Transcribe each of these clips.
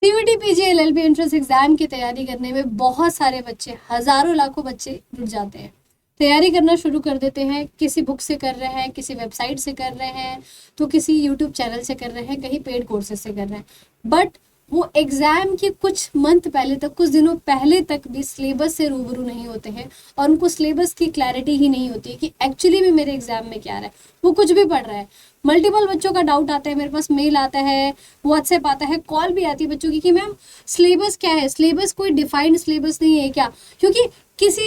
CUET PG LLB entrance exam की तैयारी करने में बहुत सारे बच्चे, हजारों लाखों बच्चे जुट जाते हैं। तैयारी करना शुरू कर देते हैं, किसी बुक से कर रहे हैं, किसी वेबसाइट से कर रहे हैं, तो किसी यूट्यूब चैनल से कर रहे हैं, कहीं पेड कोर्सेज से कर रहे हैं। बट वो एग्जाम के कुछ मंथ पहले तक, कुछ दिनों पहले तक भी सिलेबस से रूबरू नहीं होते हैं और उनको सिलेबस की क्लैरिटी ही नहीं होती है कि एक्चुअली में मेरे एग्जाम में क्या आ रहा है। वो कुछ भी पढ़ रहा है। मल्टीपल बच्चों का डाउट आता है, मेरे पास मेल आता है, व्हाट्सएप आता है, कॉल भी आती है बच्चों की कि मैम सिलेबस क्या है, सिलेबस कोई डिफाइंड सिलेबस नहीं है क्या? क्योंकि किसी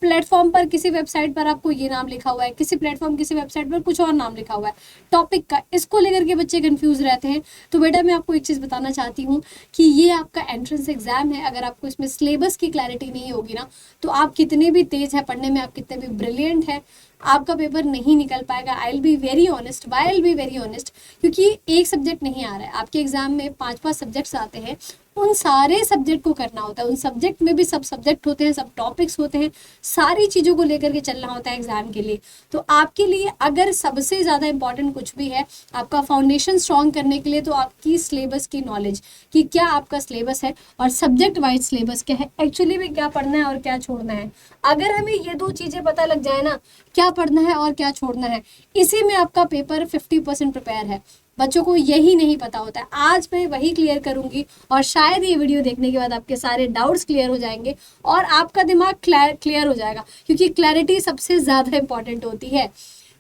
प्लेटफॉर्म पर, किसी वेबसाइट पर आपको ये नाम लिखा हुआ है, किसी प्लेटफॉर्म, किसी वेबसाइट पर कुछ और नाम लिखा हुआ है टॉपिक का, इसको लेकर के बच्चे कंफ्यूज रहते हैं। तो बेटा मैं आपको एक चीज़ बताना चाहती हूँ कि ये आपका एंट्रेंस एग्जाम है। अगर आपको इसमें सिलेबस की क्लैरिटी नहीं होगी ना, तो आप कितने भी तेज है पढ़ने में, आप कितने भी ब्रिलियंट है, आपका पेपर नहीं निकल पाएगा। I will be very honest, why I will be very honest, क्योंकि एक सब्जेक्ट नहीं आ रहा है आपके एग्जाम में, 5-5 सब्जेक्ट्स आते हैं। उन सारे सब्जेक्ट को करना होता है, उन सब्जेक्ट में भी सब सब्जेक्ट होते हैं, सब टॉपिक्स होते हैं, सारी चीज़ों को लेकर के चलना होता है एग्जाम के लिए। तो आपके लिए अगर सबसे ज़्यादा इंपॉर्टेंट कुछ भी है आपका फाउंडेशन स्ट्रॉन्ग करने के लिए, तो आपकी सिलेबस की नॉलेज, कि क्या आपका सिलेबस है और सब्जेक्ट वाइज सिलेबस क्या है, एक्चुअली में क्या पढ़ना है और क्या छोड़ना है। अगर हमें ये दो चीज़ें पता लग जाए ना, क्या पढ़ना है और क्या छोड़ना है, इसी में आपका पेपर 50% प्रिपेयर है। बच्चों को यही नहीं पता होता है। आज मैं वही क्लियर करूंगी और शायद ये वीडियो देखने के बाद आपके सारे डाउट्स क्लियर हो जाएंगे और आपका दिमाग क्लियर हो जाएगा, क्योंकि क्लैरिटी सबसे ज़्यादा इंपॉर्टेंट होती है।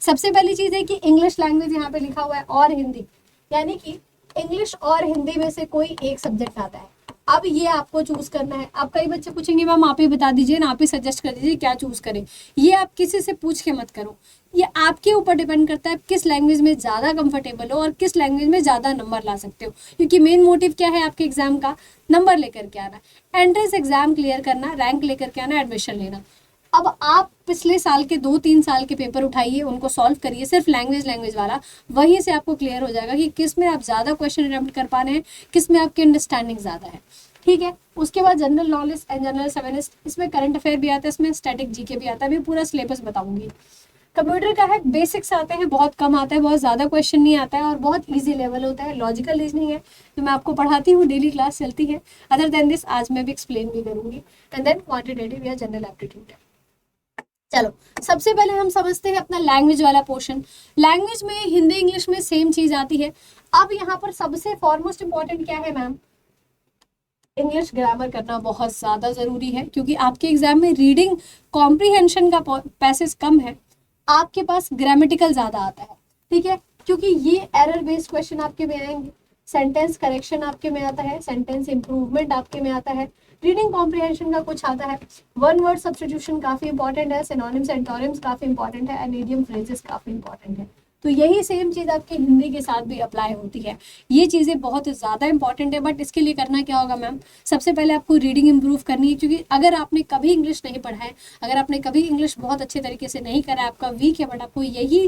सबसे पहली चीज़ है कि इंग्लिश लैंग्वेज यहाँ पे लिखा हुआ है और हिंदी, यानी कि इंग्लिश और हिंदी में से कोई एक सब्जेक्ट आता है। अब ये आपको चूज करना है। अब कई बच्चे पूछेंगे मैम आप ही बता दीजिए ना, आप ही सजेस्ट कर दीजिए क्या चूज करें। ये आप किसी से पूछ के मत करो, ये आपके ऊपर डिपेंड करता है किस लैंग्वेज में ज़्यादा कंफर्टेबल हो और किस लैंग्वेज में ज़्यादा नंबर ला सकते हो। क्योंकि मेन मोटिव क्या है आपके एग्जाम का? नंबर लेकर के आना, एंट्रेंस एग्जाम क्लियर करना, रैंक लेकर के आना, एडमिशन लेना। अब आप पिछले साल के 2-3 साल के पेपर उठाइए, उनको सॉल्व करिए, सिर्फ लैंग्वेज वाला, वहीं से आपको क्लियर हो जाएगा कि किस में आप ज़्यादा क्वेश्चन अटेम्प्ट कर पा रहे हैं, किस में आपकी अंडरस्टैंडिंग ज़्यादा है। ठीक है, उसके बाद general knowledge and general awareness, इसमें करंट अफेयर भी आता है, इसमें स्टैटिक जीके भी आता है। मैं पूरा सिलेबस बताऊंगी। कंप्यूटर का है, बेसिक्स आते हैं, बहुत कम आता है, बहुत ज़्यादा क्वेश्चन नहीं आता है और बहुत इजी लेवल होता है। लॉजिकल रीजनिंग है तो मैं आपको पढ़ाती हूँ, डेली क्लास चलती है। अदर देन दिस आज मैं भी एक्सप्लेन भी करूंगी। एंड देन क्वांटिटेटिव या जनरल एप्टीट्यूड है। चलो, सबसे पहले हम समझते हैं अपना लैंग्वेज वाला पोर्शन। लैंग्वेज में हिंदी इंग्लिश में सेम चीज आती है। अब यहाँ पर सबसे फॉरमोस्ट इंपॉर्टेंट क्या है मैम? इंग्लिश ग्रामर करना बहुत ज़्यादा ज़रूरी है, क्योंकि आपके एग्जाम में रीडिंग कॉम्प्रीहेंशन का पैसेज कम है, आपके पास ग्रामेटिकल ज़्यादा आता है। ठीक है, क्योंकि ये एरर बेस्ड क्वेश्चन आपके में आएंगे, सेंटेंस करेक्शन आपके में आता है, सेंटेंस इंप्रूवमेंट आपके में आता है, रीडिंग कॉम्प्रीहेंशन का कुछ आता है, वन वर्ड सब्स्टिट्यूशन काफ़ी इंपॉर्टेंट है, सिनोनिम्स एंटोनिम्स काफ़ी इंपॉर्टेंट है, एंड इडियम फ्रेजेस काफ़ी इंपॉर्टेंट है। तो यही सेम चीज़ आपके हिंदी के साथ भी अप्लाई होती है। ये चीज़ें बहुत ज़्यादा इंपॉर्टेंट है। बट इसके लिए करना क्या होगा मैम? सबसे पहले आपको रीडिंग इंप्रूव करनी है, क्योंकि अगर आपने कभी इंग्लिश नहीं पढ़ा है, अगर आपने कभी इंग्लिश बहुत अच्छे तरीके से नहीं करा है, आपका वीक है, बट आपको यही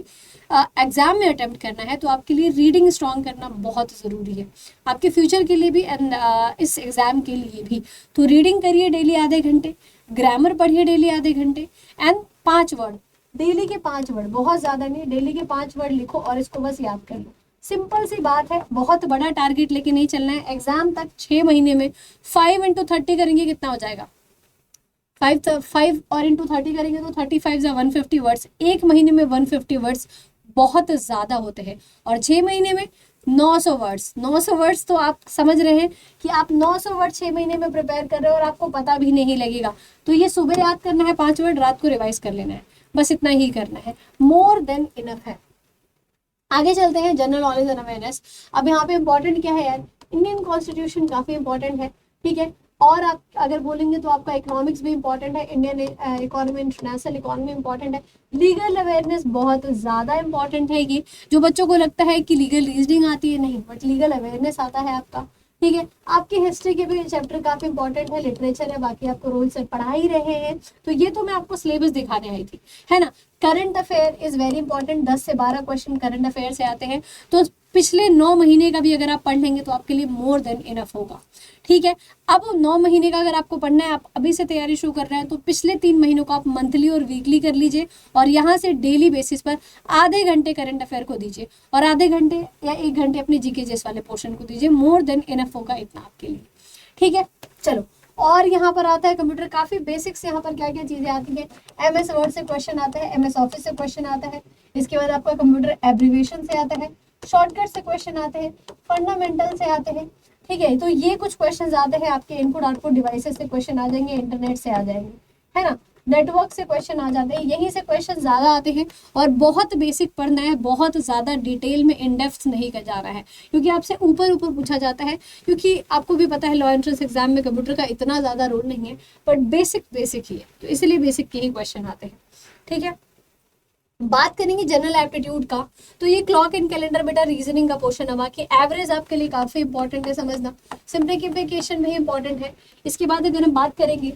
एग्जाम में अटेम्प्ट करना है, तो आपके लिए रीडिंग स्ट्रॉन्ग करना बहुत ज़रूरी है, आपके फ्यूचर के लिए भी एंड इस एग्ज़ाम के लिए भी। तो रीडिंग करिए डेली आधे घंटे, ग्रामर पढ़िए डेली आधे घंटे, एंड 5 वर्ड डेली के 5 वर्ड, बहुत ज़्यादा नहीं, डेली के 5 वर्ड लिखो और इसको बस याद कर लो। सिंपल सी बात है, बहुत बड़ा टारगेट लेके नहीं चलना है। एग्जाम तक 6 महीने में 5 × 30 करेंगे, कितना हो जाएगा? 5 और इंटू 30 करेंगे तो 35 या 150 वर्ड्स। एक महीने में 150 वर्ड्स बहुत ज़्यादा होते हैं, और 6 महीने में 900 वर्ड्स। 900 वर्ड्स तो आप समझ रहे हैं कि आप 900 वर्ड 6 महीने में प्रिपेयर कर रहे हो और आपको पता भी नहीं लगेगा। तो ये सुबह याद करना है 5 वर्ड, रात को रिवाइज कर लेना है, बस इतना ही करना है, मोर देन इनफ है। आगे चलते हैं, जनरल नॉलेज एंड अवेयरनेस। अब यहाँ पे इंपॉर्टेंट क्या है यार? इंडियन कॉन्स्टिट्यूशन काफ़ी इंपॉर्टेंट है। ठीक है, और आप अगर बोलेंगे तो आपका इकोनॉमिक्स भी इंपॉर्टेंट है, Indian economy, international economy important है, लीगल अवेयरनेस बहुत ज़्यादा इंपॉर्टेंट है। ये जो बच्चों को लगता है कि लीगल रीजनिंग आती है, नहीं, बट लीगल अवेयरनेस आता है आपका। ठीक है, आपकी हिस्ट्री के भी चैप्टर काफ़ी इंपॉर्टेंट है, लिटरेचर है, बाकी आपको रोल से पढ़ा ही रहे हैं। तो ये तो मैं आपको सिलेबस दिखाने आई थी, है ना। Current affair is very important, 10 से 12 क्वेश्चन करंट अफेयर से आते हैं। तो पिछले 9 महीने का भी अगर आप पढ़ लेंगे तो आपके लिए मोर देन इनफ होगा। ठीक है, अब 9 महीने का अगर आपको पढ़ना है, आप अभी से तैयारी शुरू कर रहे हैं, तो पिछले 3 महीनों को आप मंथली और वीकली कर लीजिए और यहाँ से डेली बेसिस पर आधे घंटे करंट अफेयर को दीजिए और आधे घंटे या 1 घंटे अपने जीके जेस वाले पोर्शन को दीजिए। मोर देन इनफ होगा इतना आपके लिए। ठीक है, चलो, और यहाँ पर आता है कंप्यूटर, काफी बेसिक्स यहाँ पर क्या क्या चीजें आती है। MS वर्ड से क्वेश्चन आता है, MS ऑफिस से क्वेश्चन आता है, इसके बाद आपका कंप्यूटर एब्रीविएशन से आता है, शॉर्टकट से क्वेश्चन आते हैं, फंडामेंटल से आते हैं। ठीक है, तो ये कुछ क्वेश्चन आते हैं आपके इनपुट आउटपुट डिवाइसेस से क्वेश्चन आ जाएंगे, इंटरनेट से आ जाएंगे, है ना, नेटवर्क से क्वेश्चन आ जाते हैं, यहीं से क्वेश्चन ज्यादा आते हैं। और बहुत बेसिक पढ़ना है, बहुत ज्यादा डिटेल में इन डेप्थ नहीं कर जा रहा है, क्योंकि आपसे ऊपर ऊपर पूछा जाता है, क्योंकि आपको भी पता है लॉ एंट्रेंस एग्जाम में कंप्यूटर का इतना ज्यादा रोल नहीं है, बट बेसिक बेसिक ही है, तो इसलिए बेसिक के ही क्वेश्चन आते हैं। ठीक है, बात करेंगे जनरल एप्टीट्यूड का, तो ये क्लॉक एंड कैलेंडर बेटा रीजनिंग का पोर्शन है, बाकी एवरेज आपके लिए काफी इंपॉर्टेंट है समझना, सिंप्लीफिकेशन भी इंपॉर्टेंट है। इसके बाद अगर हम बात करेंगे,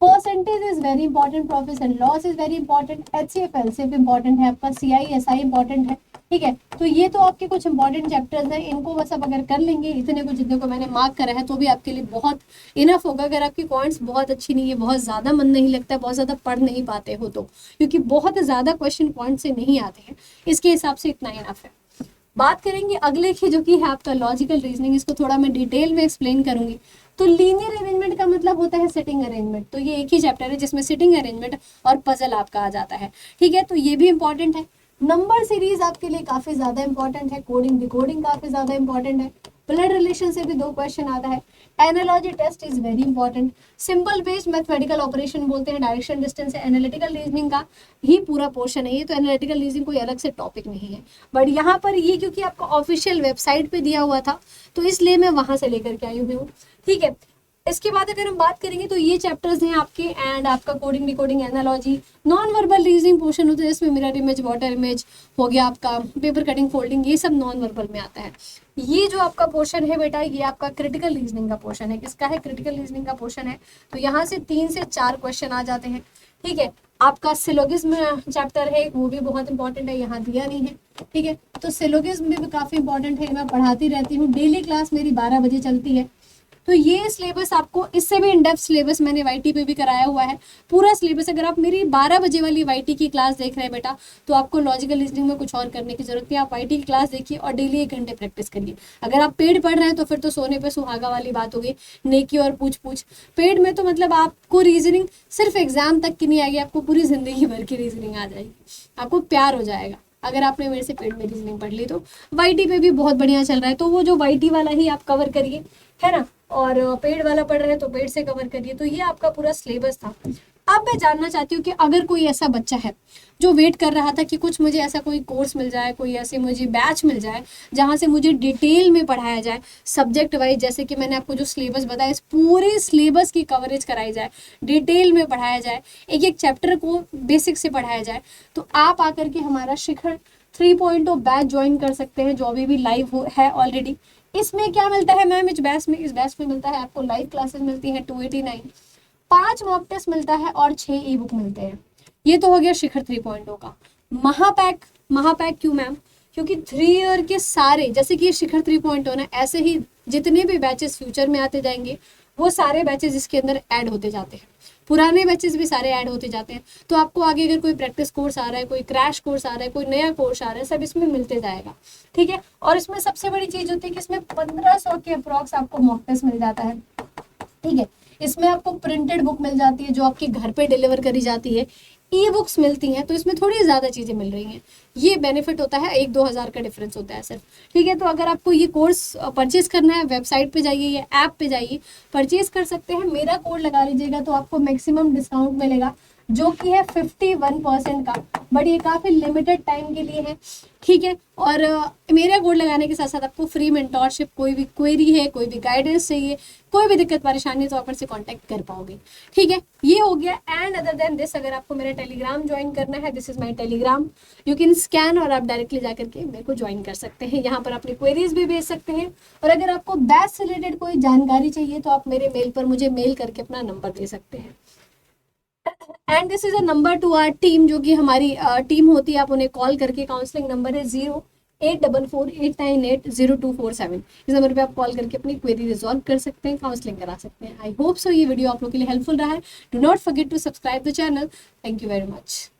percentage is very important, profit and loss is very important, HCF LCF important है, आपका CI SI इंपॉर्टेंट है। ठीक है, तो ये तो आपके कुछ इंपॉर्टेंट चैप्टर्स हैं, इनको बस आप अगर कर लेंगे इतने को जितने को मैंने मार्क करा है, तो भी आपके लिए बहुत इनफ होगा। अगर आपकी पॉइंट्स बहुत अच्छी नहीं है, बहुत ज्यादा मन नहीं लगता है, बहुत ज्यादा पढ़ नहीं पाते हो तो, क्योंकि बहुत ज्यादा क्वेश्चन पॉइंट से नहीं आते हैं, इसके हिसाब से इतना इनफ है। बात करेंगे अगले की, जो कि है आपका लॉजिकल रीजनिंग, इसको थोड़ा मैं डिटेल में एक्सप्लेन करूंगी। तो लीनियर अरेंजमेंट का मतलब होता है सिटिंग अरेंजमेंट, तो ये एक ही चैप्टर है जिसमें सिटिंग अरेंजमेंट और पजल आपका आ जाता है। ठीक है, तो ये भी इंपॉर्टेंट है। नंबर सीरीज आपके लिए काफी ज्यादा इंपॉर्टेंट है, कोडिंग डिकोडिंग काफी ज्यादा इंपॉर्टेंट है, ब्लड रिलेशन से भी 2 क्वेश्चन आता है, analogy test is very important, simple based mathematical operation बोलते हैं, डायरेक्शन डिस्टेंस है, एनालिटिकल रीजनिंग का ही पूरा पोर्शन है ये, तो एनालिटिकल रीजनिंग कोई अलग से टॉपिक नहीं है, बट यहाँ पर ये क्योंकि आपका ऑफिशियल वेबसाइट पे दिया हुआ था, तो इसलिए मैं वहां से लेकर के आई हुई हूँ। ठीक है, इसके बाद अगर हम बात करेंगे तो ये चैप्टर्स हैं आपके, एंड आपका coding decoding analogy, non verbal reasoning portion होता है, जिसमें मिरर इमेज, वाटर इमेज हो गया, आपका पेपर कटिंग फोल्डिंग, ये सब नॉन वर्बल में आता है। ये जो आपका पोर्शन है बेटा, ये आपका क्रिटिकल रीजनिंग का पोर्शन है। किसका है? क्रिटिकल रीजनिंग का पोर्शन है, तो यहाँ से 3 से 4 क्वेश्चन आ जाते हैं। ठीक है, आपका सिलोगिज्म चैप्टर है, वो भी बहुत इंपॉर्टेंट है, यहाँ दिया नहीं है। ठीक है, तो सिलोगिज्म भी काफी इंपॉर्टेंट है, मैं पढ़ाती रहती हूँ, डेली क्लास मेरी 12 बजे चलती है। तो ये सिलेबस आपको, इससे भी इन डेप्थ सिलेबस मैंने वाईटी पे भी कराया हुआ है, पूरा सिलेबस। अगर आप मेरी 12 बजे वाली वाईटी की क्लास देख रहे हैं बेटा, तो आपको लॉजिकल रीजनिंग में कुछ और करने की जरूरत नहीं, आप वाईटी की क्लास देखिए और डेली 1 घंटे प्रैक्टिस करिए। अगर आप पेड पढ़ रहे हैं तो फिर तो सोने पे सुहागा वाली बात होगी, नेकी और पूछ पूछ। पेड में तो मतलब आपको रीजनिंग सिर्फ एग्जाम तक की नहीं आएगी, आपको पूरी जिंदगी भर की रीजनिंग आ जाएगी, आपको प्यार हो जाएगा अगर आपने मेरे से पेड में रीजनिंग पढ़ ली तो। वाईटी पे भी बहुत बढ़िया चल रहा है, तो वो जो वाईटी वाला ही आप कवर करिए, है ना, और पेड वाला पढ़ रहे हैं तो पेड से कवर करिए। तो ये आपका पूरा सिलेबस था। अब मैं जानना चाहती हूँ कि अगर कोई ऐसा बच्चा है जो वेट कर रहा था कि कुछ मुझे ऐसा कोई कोर्स मिल जाए, कोई ऐसे मुझे बैच मिल जाए जहाँ से मुझे डिटेल में पढ़ाया जाए सब्जेक्ट वाइज, जैसे कि मैंने आपको जो सिलेबस बताया, इस पूरे सिलेबस की कवरेज कराई जाए, डिटेल में पढ़ाया जाए, एक एक चैप्टर को बेसिक से पढ़ाया जाए, तो आप आकर के हमारा शिखर 3.0 बैच ज्वाइन कर सकते हैं, जो अभी भी लाइव है ऑलरेडी। इसमें क्या मिलता है मैम? इस बैच में मिलता है आपको लाइव क्लासेस मिलती हैं 289, 5 मॉक टेस्ट मिलता है और 6 ई बुक मिलते हैं। ये तो हो गया शिखर 3.0 का। महापैक क्यों मैम? क्योंकि 3 ईयर के सारे, जैसे कि ये शिखर 3.0 ना, ऐसे ही जितने भी बैचेस फ्यूचर में आते जाएंगे वो सारे बैचेस इसके अंदर ऐड होते जाते हैं, पुराने बैचेस भी सारे ऐड होते जाते हैं। तो आपको आगे अगर कोई प्रैक्टिस कोर्स आ रहा है, कोई क्रैश कोर्स आ रहा है, कोई नया कोर्स आ रहा है, सब इसमें मिलते जाएगा। ठीक है, और इसमें सबसे बड़ी चीज होती है कि इसमें 1500 के अप्रॉक्स आपको मॉक टेस्ट मिल जाता है। ठीक है, इसमें आपको प्रिंटेड बुक मिल जाती है जो आपके घर पे डिलीवर करी जाती है, ई बुक्स मिलती हैं, तो इसमें थोड़ी ज़्यादा चीज़ें मिल रही हैं। ये बेनिफिट होता है, 1-2 हज़ार का डिफरेंस होता है सिर्फ। ठीक है, तो अगर आपको ये कोर्स परचेज करना है, वेबसाइट पे जाइए या ऐप पे जाइए, परचेज कर सकते हैं। मेरा कोड लगा लीजिएगा तो आपको मैक्सिमम डिस्काउंट मिलेगा, जो कि है 51% का, बट ये काफ़ी लिमिटेड टाइम के लिए है। ठीक है, और मेरा कोड लगाने के साथ साथ आपको फ्री मेंटोरशिप, कोई भी क्वेरी है, कोई भी गाइडेंस चाहिए, कोई भी दिक्कत परेशानी है तो आप मेरे से कांटेक्ट कर पाओगे। ठीक है, ये हो गया। एंड अदर देन दिस, अगर आपको मेरा टेलीग्राम ज्वाइन करना है, this is my Telegram, you can scan, और आप डायरेक्टली जाकर के मेरे को ज्वाइन कर सकते हैं। यहाँ पर अपनी क्वेरीज भी भेज सकते हैं, और अगर आपको बैच से रिलेटेड कोई जानकारी चाहिए तो आप मेरे मेल पर मुझे मेल करके अपना नंबर दे सकते हैं। And this is a number to our team, जो कि हमारी टीम होती है, आप उन्हें कॉल करके, काउंसलिंग नंबर है 8448980247। इस नंबर पे आप कॉल करके अपनी क्वेरी रिजॉल्व कर सकते हैं, काउंसलिंग करा सकते हैं। आई होप सो ये वीडियो आप लोग के लिए हेल्पफुल रहा है। Do not forget to subscribe the channel. Thank you very much.